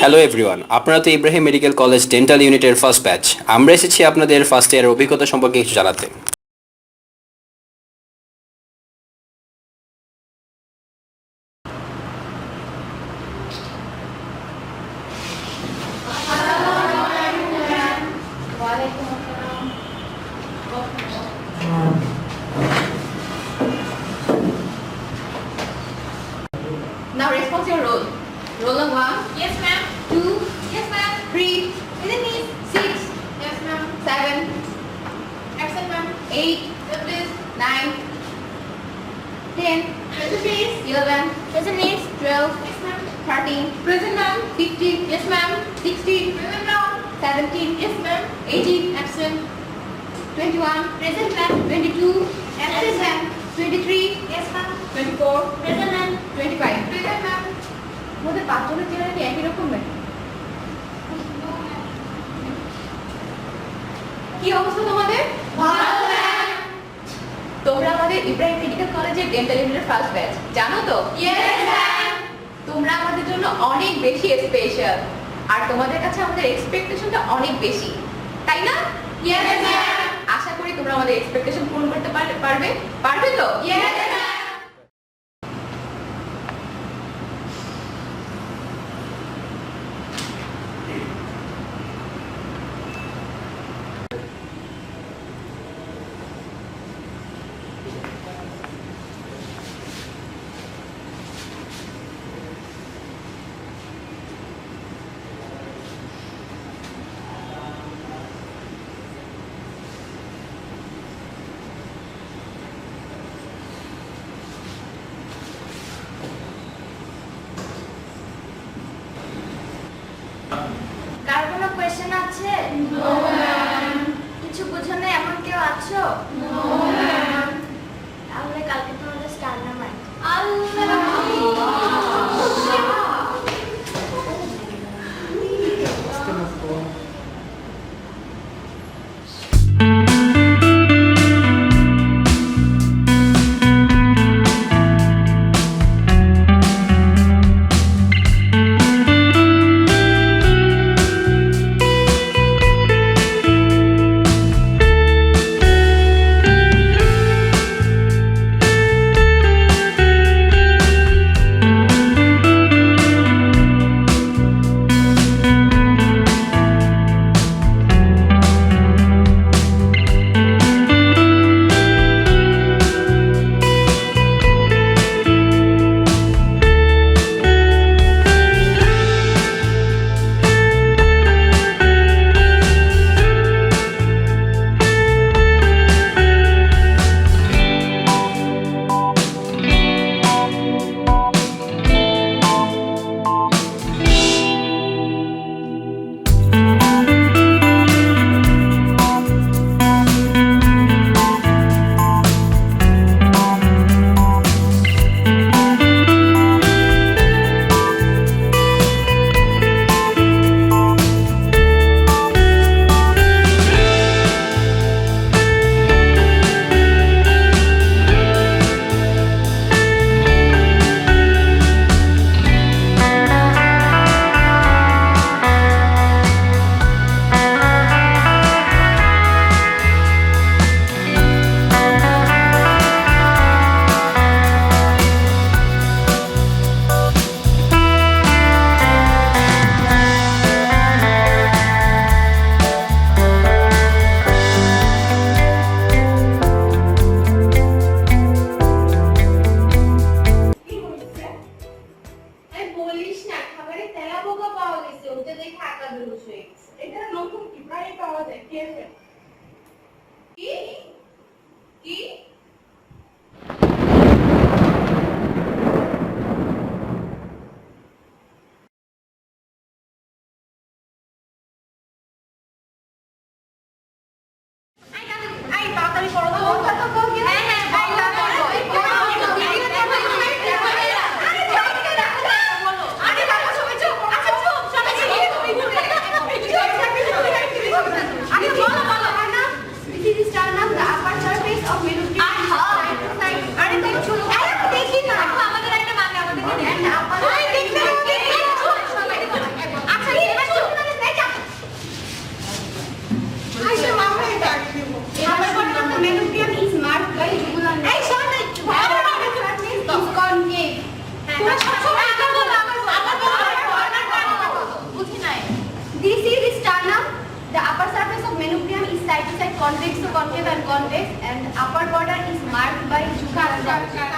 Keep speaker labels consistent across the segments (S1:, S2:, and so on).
S1: Hello everyone, আপনারা তো Ibrahim medical college dental ইউনিটের ফার্স্ট ব্যাচ। আমরা এসেছি আপনাদের ফার্স্ট ইয়ারের অভিজ্ঞতা সম্পর্কে কিছু জানাতে।
S2: Now respond your roll. Roll number 1.
S3: Yes, ma'am.
S2: 2.
S3: Yes, ma'am.
S2: 3.
S3: Isn't it?
S2: 6.
S3: Yes, ma'am.
S2: 7.
S3: Absent, ma'am.
S2: 8.
S3: Yes, please.
S2: 9. 10.
S3: Present, please.
S2: 11.
S3: Present, please.
S2: 12.
S3: Yes, ma'am.
S2: 13.
S3: Present, ma'am.
S2: 15.
S3: Yes, ma'am.
S2: 16.
S3: Present, ma'am.
S2: 17.
S3: Yes, ma'am.
S2: 18.
S3: Absent.
S2: 21.
S3: Present, ma'am.
S2: 22.
S3: Absent, ma'am.
S2: 23.
S3: Yes, ma'am.
S2: 24.
S3: Present, ma'am.
S2: 25.
S3: Present, ma'am.
S2: আমাদের পাঁচজনের চেহারা কি একই রকম নাকি? কি অবস্থা তোমাদের?
S3: ভালো, ma'am.
S2: তোমরা আমাদের ইব্রাহিম মেডিকেল কলেজের ডেন্টাল ইউনিটের ফার্স্ট ব্যাচ, জানো তো?
S3: Yes, ma'am.
S2: তোমরা আমাদের জন্য অনেক বেশি স্পেশাল, আর তোমাদের কাছে আমাদের এক্সপেকটেশনটা অনেক বেশি, তাই না?
S3: Yes, ma'am.
S2: আশা করি তোমরা আমাদের এক্সপেকটেশন পূরণ করতে পারবে তো?
S3: Yes, ma'am.
S4: কার কোনো কোয়েশ্চেন আছে?
S3: No, ma'am.
S4: কিছু বুঝো না এমন কেউ আছো?
S3: No, ma'am.
S4: তাহলে কালকে তোমাদের স্টার নাম্বার।
S2: তোরা সবসময় এটা বলো, আমার বুঝি নাই।
S3: This is sternum. The upper surface of manubrium is side to side convex to concave and convex, and upper border is marked by juca structure.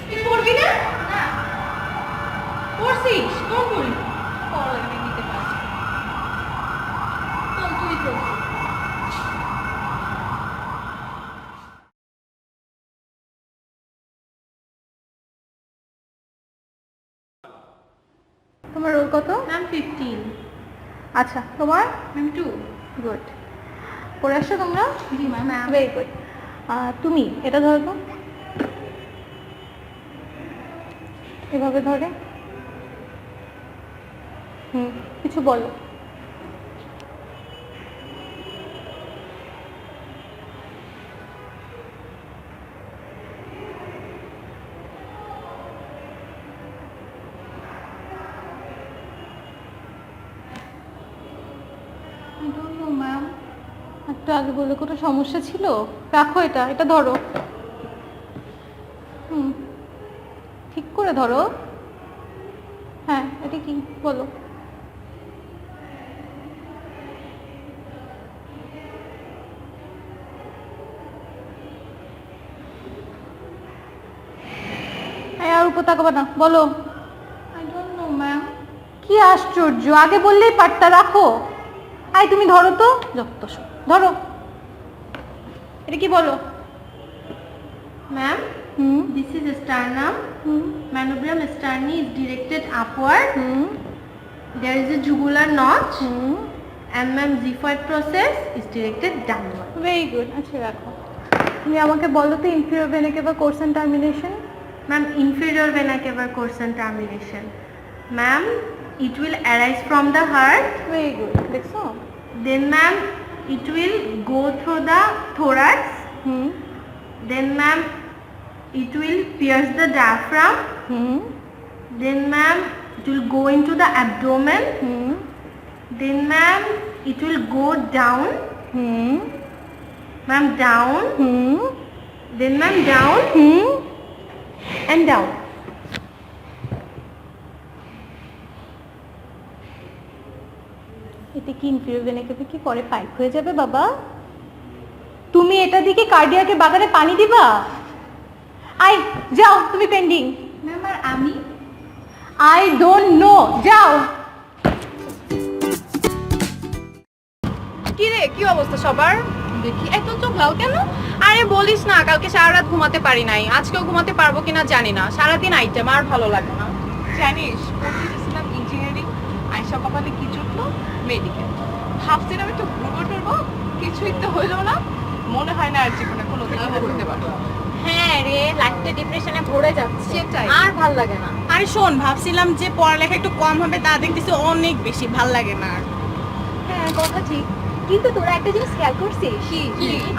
S2: তুই পড়বি না? পড়ছিস? কোন বই? পড়ালেখা নিতে পারছিস। চল তুই তো।
S5: তোমার রোল কত?
S2: ম্যাম 15,
S5: আচ্ছা, তোমার?
S2: ম্যাম 2।
S5: গুড। পড়ে আসছো তোমরা?
S2: জি ম্যাম।
S5: Very good. তুমি এটা ধরো তো, এভাবে ধরে। কিছু বলো। I don't know, ma'am. একটু আগে বলে কোনো সমস্যা ছিল? রাখো এটা, এটা ধরো। ঠিক করে ধরো। হ্যাঁ, এটা কি বলো? আর উপর তাকাবা না, বলো। I don't know, ma'am. কি আশ্চর্য, আগে বললেই পারতা। রাখো। আয় তুমি ধরো তো, যত সব ধরো। এটা কি বলো?
S6: Ma'am, this is sternum. Manubrium sterni is directed upward. There is a jugular notch. And ma'am, xiphoid process is directed downward.
S5: Very good. আচ্ছা রাখো। তুমি আমাকে বলো তো inferior vena cava course and termination.
S6: Ma'am, inferior vena cava course and termination. Ma'am, it will arise from the heart.
S5: Very good. দেখছো?
S6: Then ma'am, it will go through the thorax. Then ma'am, it will pierce the diaphragm. Then ma'am, it will go into the abdomen. Then ma'am, it will go down. Ma'am, down. Then ma'am, down. And down.
S5: এতে কি inferior vena কেভা কি পরে pipe হয়ে যাবে বাবা? তুমি এটা দিকে কার্ডিয়াকে বাগানে পানি দিবা? আই যাও, তুমি পেন্ডিং।
S2: ম্যাম আর আমি?
S5: আই ডোন্ট নো, যাও।
S2: কি রে, কি অবস্থা সবার? দেখি এত চোখ লাল কেন? আরে বলিস না, কালকে সারা রাত ঘুমাতে পারি নাই, আজকেও ঘুমাতে পারবো কিনা জানি না। সারাদিন আইটেম, আর ভালো লাগে না।
S7: জানিস পড়তে গেছিলাম ইঞ্জিনিয়ারিং, আয়সা কপালে কি জুটলো? মেডিকেল। ভাবছিলাম একটু ঘুরবো টুরবো, কিছুই তো হইলো না। মনে হয় না আর জীবনে কোনো কিছু করতে পারবো।
S5: হ্যাঁ রে, লাইফটা ডিপ্রেশনে ভরে যাচ্ছে,
S7: সেটাই।
S5: আর ভাল লাগে না।
S7: আরে শোন, ভাবছিলাম যে পড়ালেখা একটু কম হবে, তা দেখতেছি অনেক বেশি, ভাল লাগে না আর।
S5: হ্যাঁ কথা ঠিক, কিন্তু তোরা একটা জিনিস খেয়াল করছিস?
S7: কি?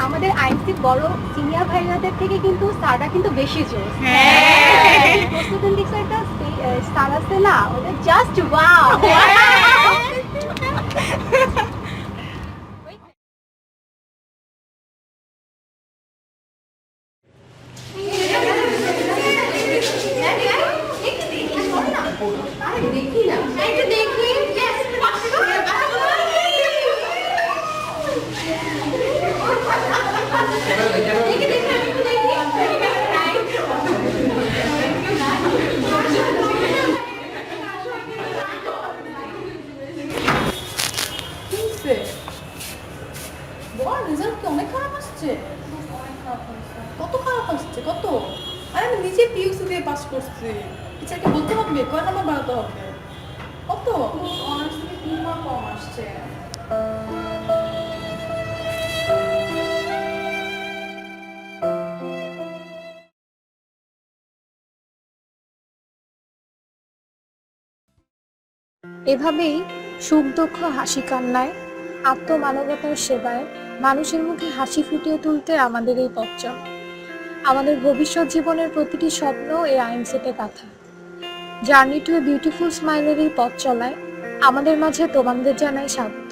S5: আমাদের আইনসি বড় সিনিয়র ভাইরাদের থেকে কিন্তু স্যাররা কিন্তু বেশি জোর।
S7: হ্যাঁ।
S5: প্রস্তুতি দিচ্ছে একটা স্যার আছে না, ওটা জাস্ট ওয়াও।
S2: দেখি না, একটু দেখি।
S7: বল, রেজাল্ট কি অনেক খারাপ আসছে? কত খারাপ আসছে? কত? আরে আমি নিজে পিইউসি দিয়ে পাস করছি। টিচারকে বলতে হবে কয় নাম্বার বাড়াতে হবে? কত?
S2: অনার্স থেকে 3 কম আসছে।
S8: এভাবেই সুখ দুঃখ হাসি কান্নায় আত্মমানবতার সেবায় মানুষের মুখে হাসি ফুটিয়ে তুলতে আমাদের এই পথ চলা। আমাদের ভবিষ্যৎ জীবনের প্রতিটি স্বপ্ন এই আইনসেটে গাঁথা। জার্নি টু এ বিউটিফুল স্মাইলের এই পথ চলায় আমাদের মাঝে তোমাদের জানাই স্বাগত।